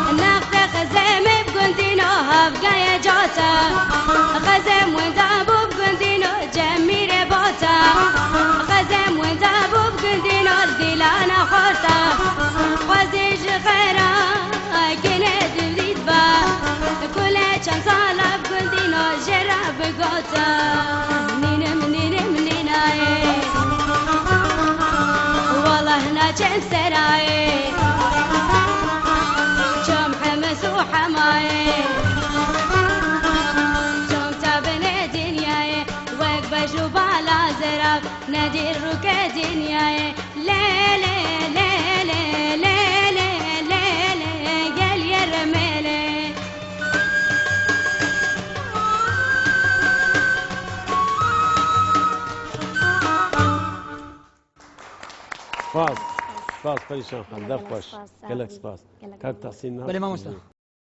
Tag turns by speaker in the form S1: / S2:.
S1: نخت خزم بگندینو هفگای جاتا خزم وندابو بگندینو جمیر باتا خزم وندابو بگندینو دیلانا خورتا خوزیش خیرا کنه دلید با کل چند سال بگندینو جرا بگاتا نینم نینای والله ناچن سرای حماي شوم تابني دنياي وقف بشوف على زراب نادير ركا دنياي لا لا لا لا لا لا لا لا قال يا رمالي
S2: سپاس سپاس پریشان خان در خوش گلک سپاس کاک تحسین
S3: بله ما مستم